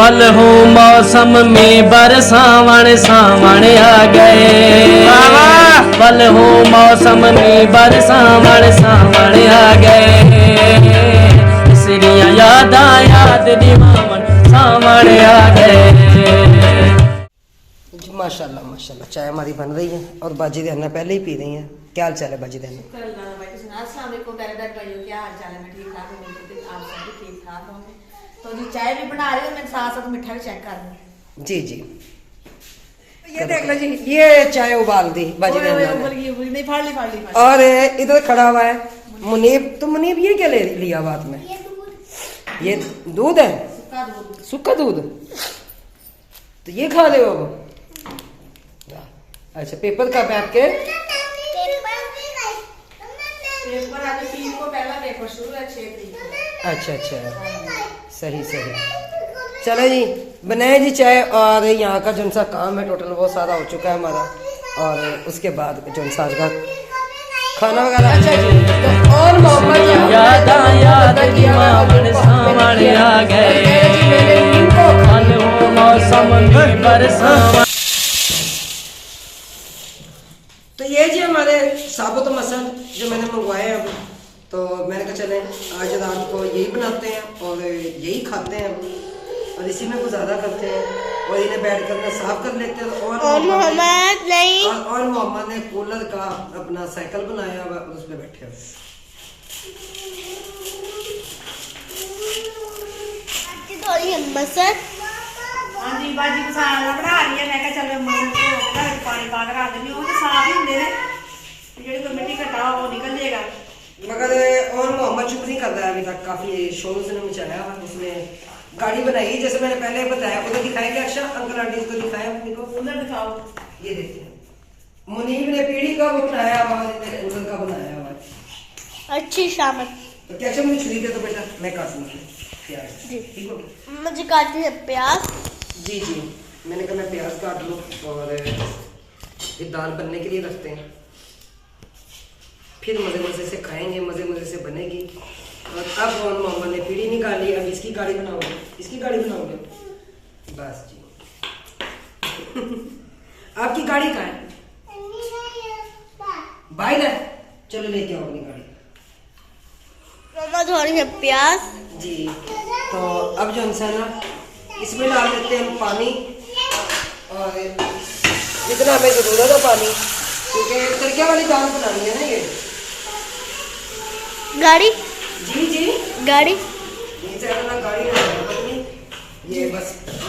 पल हो मौसम में बरसावन सावन आ गए, पल हो मौसम में बरसावन सावन आ गए, इसलिए याद दिमावन सावन आ गए। माशाल्लाह माशाल्लाह चाय हमारी बन रही है और बाजी दहना पहले ही पी रही हैं। क्या हाल चाल है बाजी दहना? तो जी चाय भी बना रही हूँ, मैं साथ साथ मीठा भी चेक कर रही जी जी। ये देख लो जी, ये चाय उबाल दी बाजी दहना ने और इधर खड़ा हुआ है मुनीब। तो मुनीब ये क्या ले लिया बात में? ये दूध है, सूखा दूध। तो ये खा रहे हो अब? अच्छा पेपर कब है आपके? अच्छा अच्छा सही सही। चलो जी बनाए जी चाय और यहाँ का जो सा काम है टोटल वो सारा हो चुका है हमारा, और उसके बाद जो सा आज का खाना वगैरह। अच्छा जी तो और मोहम्मद याद दिमावन सावन आ गए, पल हो मौसम में बरसावन। तो ये जी हमारे साबुत मसल जो मैंने मंगवाए हैं, तो मैंने कहा चलें आज रात को यही बनाते हैं और यही खाते हैं और इसी में गुजारा करते हैं और इन्हें बैठ कर साफ कर लेते हैं। और मोहम्मद नहीं और मोहम्मद ने कूलर का अपना साइकिल बनाया हुआ उस पर बैठे हुए। हाँ जी बाजी मसाला बना रही है, मैं कहा चलो मसल पानी पा कर रख देनी, वो तो साफ ही होंगे ने, जेडी कोई मिट्टी घटा वो निकल जाएगा। मगर और मोहम्मद चुप नहीं कर रहा है अभी तक, काफी शोर उसने मचाया। उसने गाड़ी बनाई जैसे मैंने पहले बताया, उधर दिखाया क्या? अच्छा अंकल आंटी को दिखाया, देखो उधर दिखाओ। ये देखिए मुनीब ने पीढ़ी का वो बनाया हुआ, उधर का बनाया हुआ। अच्छी शामत। तो क्या मुझे छुरी दे तो बेटा मैं काट लूँगी प्याज। जी ठीक हो गया? मुझे काटनी है प्याज। जी जी मैंने कहा मैं प्याज काट लूँ और ये दाल बनने के लिए रखते हैं, फिर मज़े मज़े से खाएंगे, मज़े मज़े से बनेगी। और अब मोहम्मद ने पीढ़ी निकाली, अब इसकी गाड़ी बनाओगे, इसकी गाड़ी बनाओगे बस जी। आपकी गाड़ी कहाँ है? बाइक है, चलो लेके आओ अपनी गाड़ी। मम्मा धोनी है प्याज जी। तो अब जो इंसान ना इसमें डाल देते हैं हम पानी, और जितना हमें ज़रूरत है पानी, क्योंकि तड़के वाली दाल बनानी है ना ये। गाड़ी जी जी गाड़ी नीचे ना गाड़ी में ये बस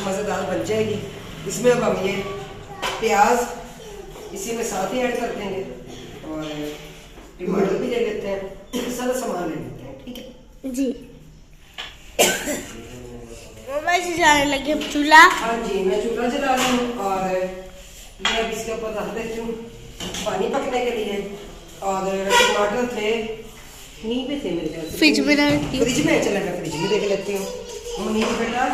मज़ेदार बन जाएगी। इसमें अब हम ये प्याज इसी में साथ ही ऐड कर देंगे और टमाटर भी ले लेते हैं, सारा सामान ले लेते हैं। ठीक है जी। मम्मा से जाने लगे चूल्हा। हाँ जी मैं चूल्हा जला रही हूँ और मैं अब इसके ऊपर रख देती हूँ पानी पकने के लिए। और टमाटर थे नहीं पे थे मेरे ख्याल से फ्रिज में रखती हूँ। फ्रिज में, चला मैं फ्रिज में देख लेती हूँ। मुनीब बेटा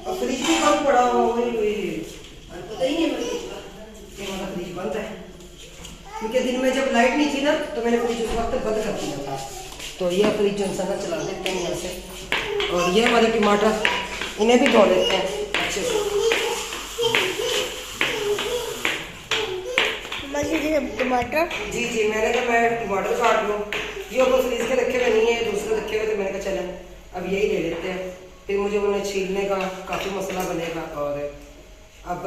और फ्रिज भी कब पड़ा हो पता ही नहीं कि हमारा फ्रिज बंद है, क्योंकि दिन में जब लाइट नहीं थी ना तो मैंने फ्रिज उस वक्त बंद कर दिया था। तो यह फ्रिज जो इंसान चला देते हैं यहाँ से। और ये हमारे टमाटर इन्हें भी धो लेते हैं अच्छे से। टमाटर जी जी मैंने कहा मैं टमाटर काट लूँ, ये ऊपर फ्रीज के रखे हुए नहीं है, दूसरे रखे हुए थे। मैंने कहा चलें अब यही ले लेते हैं, फिर मुझे उन्हें छीलने का काफ़ी मसला बनेगा। और अब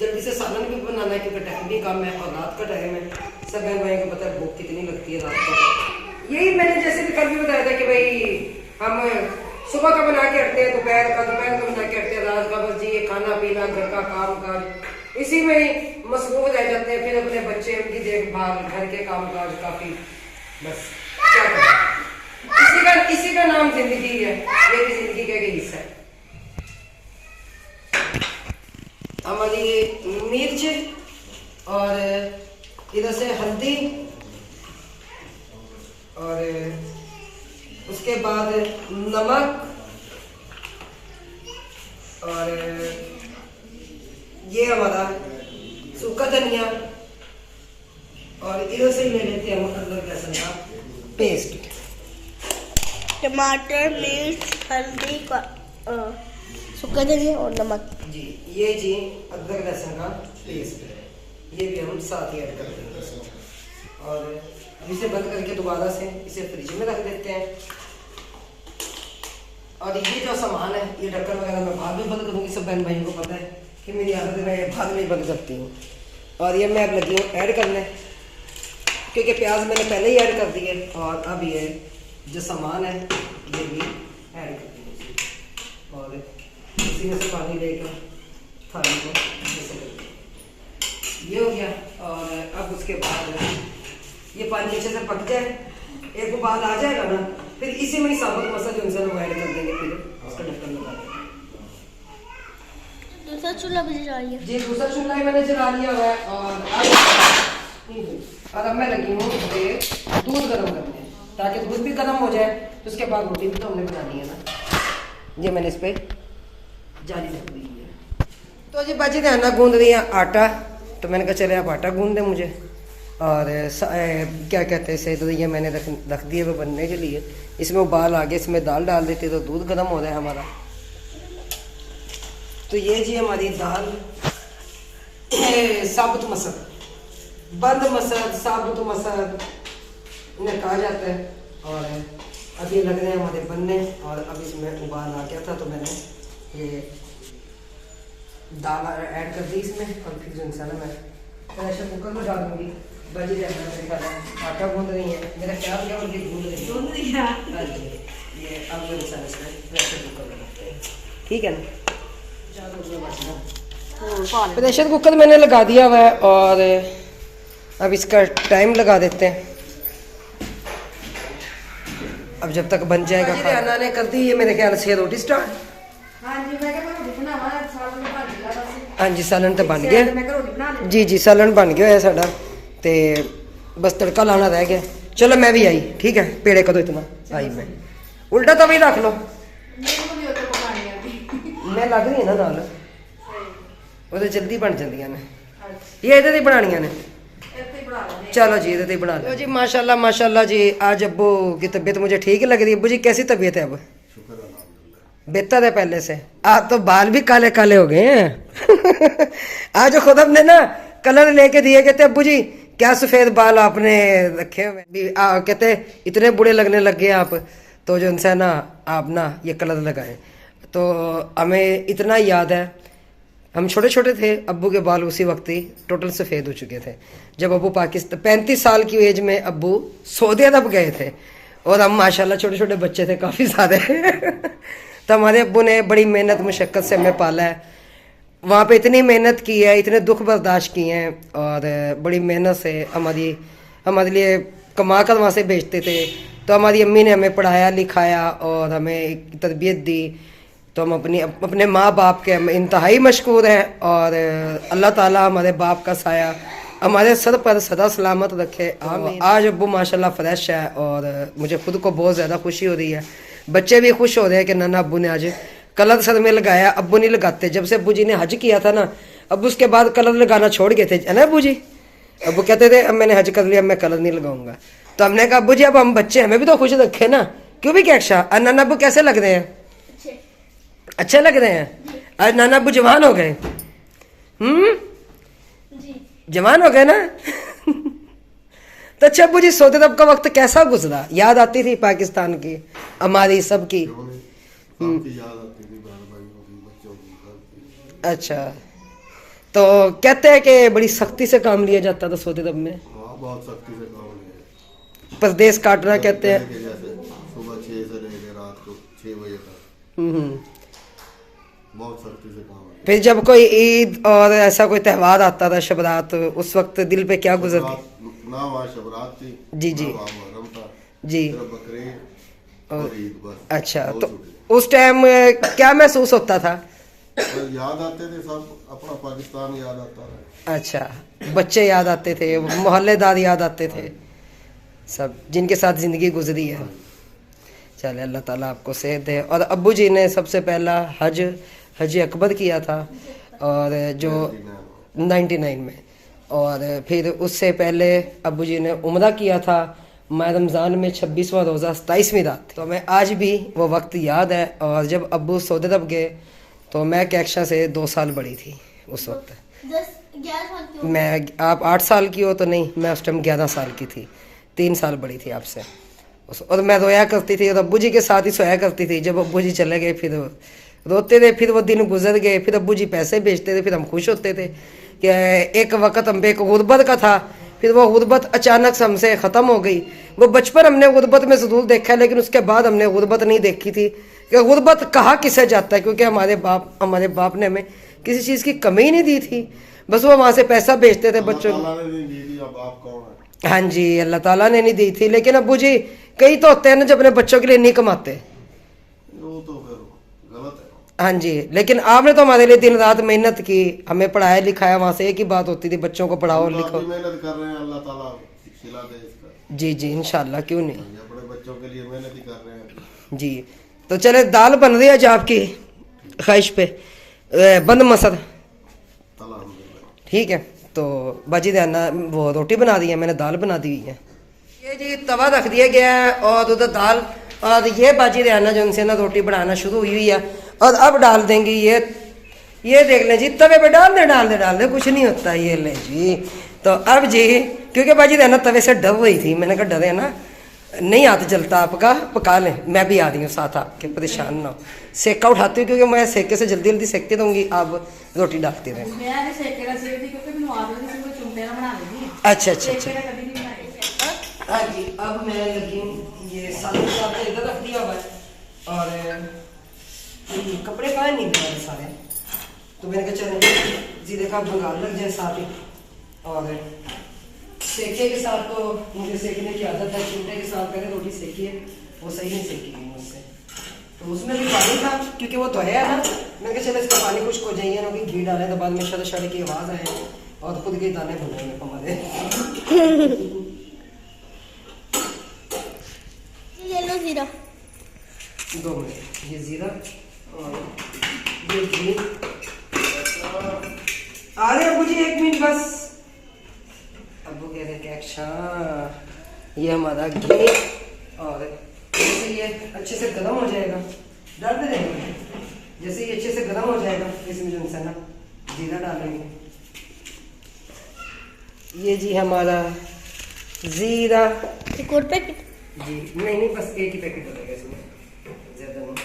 जल्दी से सालन भी बनाना है क्योंकि टाइम भी कम है और रात का टाइम है। सब बहन भाई को पता है भूख कितनी लगती है रात को। यही मैंने जैसे भी कल भी बताया था कि भाई हम सुबह का बना के हटते हैं, दोपहर का बना के हटते हैं, रात का बस जी ये खाना पीना घर का काम काज इसी में ही मसरूफ रह जाते हैं। फिर अपने बच्चे उनकी देखभाल घर के काम काज काफी बस क्या करें, इसी का नाम जिंदगी है, ये भी जिंदगी का एक हिस्सा है। हमारी मिर्च और इधर से हल्दी और उसके बाद नमक और ये हमारा सूखा धनिया और इधर से ले लेते हैं हम अदरक लहसुन का पेस्ट। टमाटर मिर्च हल्दी का सूखा धनिया और नमक। जी ये जी अदरक लहसुन का पेस्ट है, ये भी हम साथ ही ऐड कर देंगे इसमें। और अब इसे बंद करके दोबारा से इसे फ्रिज में रख देते हैं। और ये जो सामान है, ये ढक्कन वगैरह मैं बाद में बंद करूँगी। सब बहन भाइयों को पता है कि मेरी आदत है, मैं बाद में बंद करती हूँ। और ये मैं अब लगी हूँ ऐड करने, क्योंकि प्याज मैंने पहले ही ऐड कर दिए। और अब ये जो सामान है ये भी ऐड कर देंगे और इसी में से पानी लेकर थाली को ऐसे कर देंगे। ये हो गया। और अब उसके बाद ये पानी अच्छे से पक जाए, एक उबाल आ जाएगा ना, फिर इसी में ही साबुत मसाला जो इंसान वो ऐड कर देंगे। फिर उसका ढक्कन लगा देंगे। दूसरा चूल्हा भी जला लिया। जी दूसरा चूल्हा ही मैंने जला लिया हुआ है। और अब मैं लगी हूँ दूध गर्म करने, ताकि दूध भी गर्म हो जाए। तो उसके बाद रोटी भी तो हमने बनानी है ना। ये मैंने इस पर जाली रख दी है। तो जी बाजी ने आना गूंद रही है आटा, तो मैंने कहा चले आप आटा गूंद दें मुझे। और क्या कहते हैं इसे, तो ये मैंने रख दिए वो बनने के लिए। इसमें उबाल आ गया, इसमें दाल डाल देते तो दूध गर्म हो रहा है हमारा। तो ये जी हमारी दाल साबुत मसर, बंद मसर, साबुत मसर इन्हें कहा जाता है। और अब ये लग रहे हैं हमारे बनने। और अब इसमें उबाल आ गया था तो मैंने ये दाल ऐड कर दी इसमें। और फिर जो इंसान मैं प्रेशर कुकर में डाल दूँगी। बजी रहना मेरे ख्याल है आटा गूंद रही है, मेरा ख्याल क्या उनकी गूंद रही है। हाँ जी ये अब जो इंसान इसमें प्रेशर कुकर में रखते हैं, ठीक है ना। प्रेशर कुकर मैंने लगा दिया हुआ है और अब इसका टाइम लगा देते हैं। अब जब तक बन जाएगा। खाना ने कर दी है मेरे ख्याल से रोटी स्टार्ट। हाँ जी मैं क्या रोटी बनावा, सालन बन गया बस। हाँ जी सालन तो बन गया। मैं रोटी बना ली। जी जी सालन बन गया है साडा, ते बस तड़का लाना रह गया। चलो मैं भी आई, ठीक है। पेड़े कदों इतना आई मैं, उल्टा तवा ही रख लो। मैं लग रही है ना नाल, वो तो जल्दी बन जांदियां ने। ये इधर ही बनानियां ने। चलो जी इधर ही बना लो जी। माशाल्लाह माशाल्लाह जी। आज अब्बू की तबीयत मुझे ठीक लग रही है। अब्बू जी कैसी तबीयत है अब? बेहतर है पहले से। आप तो बाल भी काले काले हो गए हैं। आज खुद हमने ना कलर लेके दिए, कहते अब्बू जी क्या सफेद बाल आपने रखे हुए। कहते इतने बुरे लगने लग गए आप, तो जो इनसे ना आप ना ये कलर लगाएं। तो हमें इतना याद है, हम छोटे छोटे थे, अब्बू के बाल उसी वक्त ही टोटल सफ़ेद हो चुके थे। जब अब्बू पाकिस्तान 35 साल की एज में अब्बू सऊदी अरब गए थे, और हम माशाल्लाह छोटे छोटे बच्चे थे काफ़ी सारे। तो हमारे अब्बू ने बड़ी मेहनत मुशक्क़त से हमें पाला है। वहाँ पे इतनी मेहनत की है, इतने दुख बर्दाश्त किए हैं, और बड़ी मेहनत से हमारे लिए कमा कर वहाँ से भेजते थे। तो हमारी अम्मी ने हमें पढ़ाया लिखाया और हमें एक तरबियत दी। तो हम अपने माँ बाप के हम इंतहाई मशकूर हैं। और अल्लाह ताला हमारे बाप का साया हमारे सर पर सदा सलामत रखे, आमीन। आज अब्बू माशाल्लाह फ्रेश है और मुझे खुद को बहुत ज़्यादा खुशी हो रही है। बच्चे भी खुश हो रहे हैं कि नाना अब्बू ने आज कलर सर में लगाया। अब्बू नहीं लगाते, जब से अब्बू जी ने हज किया था ना, अब उसके बाद कलर लगाना छोड़ गए थे, है ना अब्बू जी? अब्बू कहते थे अब मैंने हज कर लिया, मैं कलर नहीं लगाऊंगा। तो हमने कहा अब्बू जी अब हम बच्चे हमें भी तो खुश रखे ना, क्यों भी क्या। नाना अब्बू कैसे लग रहे हैं? अच्छे लग रहे हैं। आज नाना अब्बू जवान हो गए। जवान हो गए ना। तो अच्छा अब्बू जी सऊदी अरब का वक्त कैसा गुजरा? याद आती थी पाकिस्तान की, हमारी सबकी? अच्छा, तो कहते हैं कि बड़ी सख्ती से काम लिया जाता था सऊदी अरब में। बहुत सख्ती से काम लिया, परदेश काटना कहते हैं। सुबह 6 से लेकर रात को 6 बजे तक बहुत सख्ती से काम लिया। फिर जब कोई ईद और ऐसा कोई त्यौहार आता था, शबरात, उस वक्त दिल पे क्या गुजरती? ना वहाँ शबरात थी, जी जी मुहर्रम था जी, बकरीद और ईद बस। अच्छा, तो उस टाइम क्या महसूस होता था? याद आते थे सब, अपना पाकिस्तान याद आता है। अच्छा, बच्चे याद आते थे, मोहल्लेदार याद आते थे, सब जिनके साथ ज़िंदगी गुजरी है। चले अल्लाह ताला आपको सेहत दे। और अब्बू जी ने सबसे पहला हज अकबर किया था, और जो 99 में, और फिर उससे पहले अब्बू जी ने उम्रा किया था माह रमज़ान में 26वां रोज़ा 27वीं रात। तो हमें आज भी वो वक्त याद है। और जब अब्बू सऊदी अरब गए तो मैं कैक्शा से 2 साल बड़ी थी उस वक्त। 10-11 साल की हो। मैं आप 8 साल की हो तो नहीं, मैं उस टाइम 11 साल की थी, 3 साल बड़ी थी आपसे। और मैं रोया करती थी और अब्बू जी के साथ ही सोया करती थी। जब अब्बू जी चले गए फिर रोते थे, फिर वो दिन गुजर गए, फिर अब्बू जी पैसे भेजते थे, फिर हम खुश होते थे कि एक वक्त हम पे एक गुर्बत का था, फिर वो गुर्बत अचानक से हमसे ख़त्म हो गई। वो बचपन हमने गुर्बत में ज़रूर देखा है, लेकिन उसके बाद हमने गुर्बत नहीं देखी थी कि गुर्बत कहाँ किसे जाता है, क्योंकि हमारे बाप ने हमें किसी चीज़ की कमी ही नहीं दी थी। बस वो वहाँ से पैसा भेजते थे बच्चों को। अल्लाह ताला ने नहीं दी, अब आप कौन है? हाँ जी, अल्लाह ताला ने नहीं दी थी, लेकिन अब्बू जी कई तो होते हैं ना जो अपने बच्चों के लिए नहीं कमाते। वो तो फिर गलत है। हाँ जी, लेकिन आपने तो हमारे लिए दिन रात मेहनत की, हमें पढ़ाया लिखाया। वहाँ से एक ही बात होती थी, बच्चों को पढ़ाओ हम तो लिखो। अपनी मेहनत कर रहे हैं, अल्लाह ताला सिला दे इसका। जी जी, इंशाल्लाह, क्यों नहीं। ये अपने बच्चों के लिए मेहनत ही कर रहे हैं। जी, तो चले दाल बन रही है आज आपकी ख्वाहिश पे, बंद मसद, अल्हम्दुलिल्लाह। ठीक है। तो बाजी देना वो रोटी बना दी है, मैंने दाल बना दी हुई है। ये जी तवा रख दिया गया है और उधर दाल, और ये बाजी देना जो उनसे ना रोटी बनाना शुरू हुई है। और अब डाल देंगे ये देख लें जी, तवे पे डाल दे, कुछ नहीं होता। ये ले जी, तो अब जी क्योंकि बाजी देना तवे से डर रही थी, मैंने कहा डरे ना, नहीं हाथ जलता आपका, पका लें, मैं भी आ रही हूँ साथ आपके, परेशान ना हो। सेका उठाती हूँ क्योंकि मैं सेके से जल्दी जल्दी सेकती दूँगी, आप रोटी डालती रहें। मैं सेके का सेकती क्योंकि मैंने आदत नहीं ਸੀ ਚੁੰਮਟੇ ਨਾਲ ਬਣਾ ਲੈਂਦੀ अच्छा अच्छा अच्छा। सेके का कभी नहीं बनाई। हाँ जी, अब मैं लगी ये सालन साथ इधर रख दिया हुआ है और ये कपड़े कहाँ नहीं बनाए सारे, तो मैंने कहा चलो जीरे का बंगाल लग जाए साथ ही। और सेके के साथ तो मुझे सेकने की आदत है, चिमटे के साथ पहले रोटी सेकी है, वो सही नहीं सेकी गई मुझसे। तो उसमें भी पानी था क्योंकि वो तो है ना, मैंने कहा चलो इसका पानी खुश्क हो जाइए ना, कि घी डालें तो बाद में शड़ शड़ की आवाज़ आए और खुद के दाने भुनेंगे हमारे। ये लो जीरा। 2 मिनट, ये जीरा और ये घी। आ रहे अबू जी 1 मिनट बस। अबू कह रहे कि अच्छा ये हमारा घी, और जैसे ये अच्छे से गर्म हो जाएगा, डालते रहेंगे, जैसे ये अच्छे से गर्म हो जाएगा इसमें जो है ना जीरा डालेंगे। ये जी हमारा जीरा, एक और पैकेट। जी नहीं बस एक ही पैकेट डलेगा इसमें, ज़्यादा नहीं।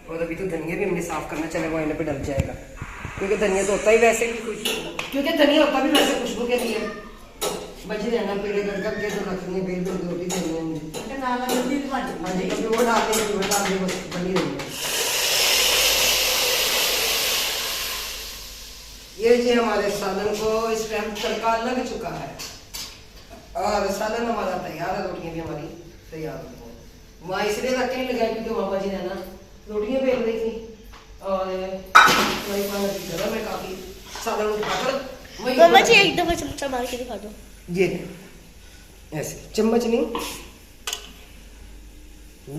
और अभी तो धनिया भी हमने साफ करना, चले वो आने पे डल जाएगा, क्योंकि धनिया तो होता ही वैसे भी क्योंकि धनिया होता भी वैसे खुशबू के लिए। बची रहना पेड़े गड़गड़ के तो रखनी है, बेल बेल रोटी देनी है मुझे। ਤੇ ਨਾਲ ਨਾਲ ਜਲਦੀ ਬਣ हाँ जी, कभी वो डाल देंगे, कभी वो डाल देंगे, बस बनी रही है। ये जी हमारे सालन को इस टाइम तड़का लग चुका है और सालन हमारा तैयार है, रोटियां भी हमारी तैयार हो गई हैं। वहाँ इसलिए रख के नहीं लगाई क्योंकि मामा जी ने ना रोटियां बेल रही थी और वही पानी की गर्म है काफ़ी। सालन उठाकर वही मामा जी एक दफा चमचा मार के दिखा दो। ये ऐसे चम्मच नहीं,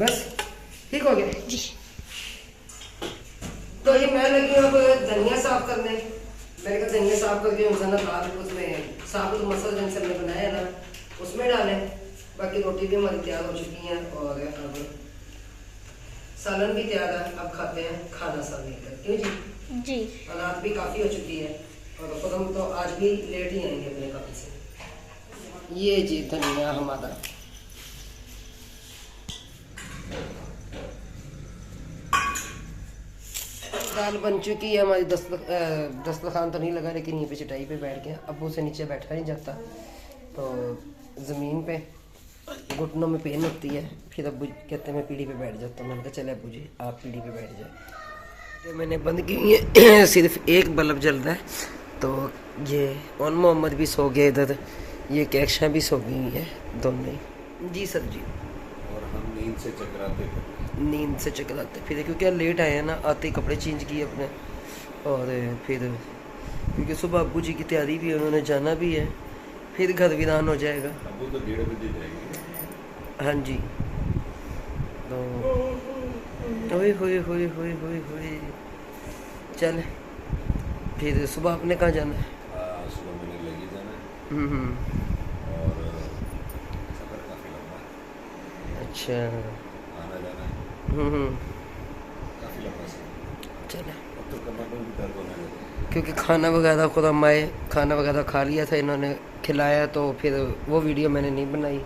बस ठीक हो गया जी। तो ये मैं लगी अब धनिया साफ करने। मैंने कहा धनिया साफ करके दाल उसमें साबुत मसाला जैसे हमने बनाया ना उसमें डालें। बाकी रोटी भी हमारी तैयार हो चुकी है और अब सालन भी तैयार है। अब खाते हैं खाना सब मिलकर, क्यों जी? जी। और रात भी काफ़ी हो चुकी है और खुद हम तो आज भी लेट ही आएंगे अपने काफ़ी से। ये जी धनिया हमारा दाल बन चुकी है हमारी। दस्तरखान तो नहीं लगा, लेकिन यहीं पे चटाई पे बैठ गया। अब्बू से नीचे बैठा नहीं जाता तो ज़मीन पे घुटनों में पेन होती है, फिर अब्बू कहते हैं मैं पीढ़ी पे बैठ जाता हूँ। मैंने कहा चले अब्बू जी आप पीढ़ी पे बैठ जाए। ये मैंने बंद की हुई है, सिर्फ एक बल्ब जल रहा है। तो ये और मोहम्मद भी सो गए इधर, ये कैक्शा भी सो गई है दोनों ही। जी सर जी। और हम नींद से चकराते फिर क्योंकि लेट आए हैं ना, आते ही कपड़े चेंज किए अपने और फिर क्योंकि सुबह अब्बू जी की तैयारी भी है, उन्होंने जाना भी है, फिर घर वीरान हो जाएगा। अबू तो 1:30 बजे जाएंगे। हाँ जी। तो ओए होए होए होए होए होए, चल फिर सुबह आपने कहाँ जाना है? सुबह मैंने लेके जाना है और सफ़र काफ़ी लंबा है। अच्छा। आना जाना है चले, क्योंकि खाना वगैरह खुद अम्माए खाना वगैरह खा लिया था, इन्होंने खिलाया, तो फिर वो वीडियो मैंने नहीं बनाई।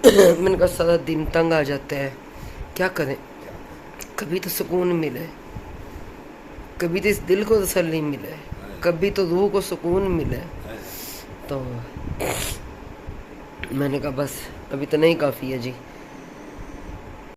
मैंने कहा सारा दिन तंग आ जाता है, क्या करें, कभी तो सुकून मिले, कभी तो इस दिल को तसल्ली मिले, कभी तो रूह को सुकून मिले। तो मैंने कहा बस अभी तो नहीं काफ़ी है जी।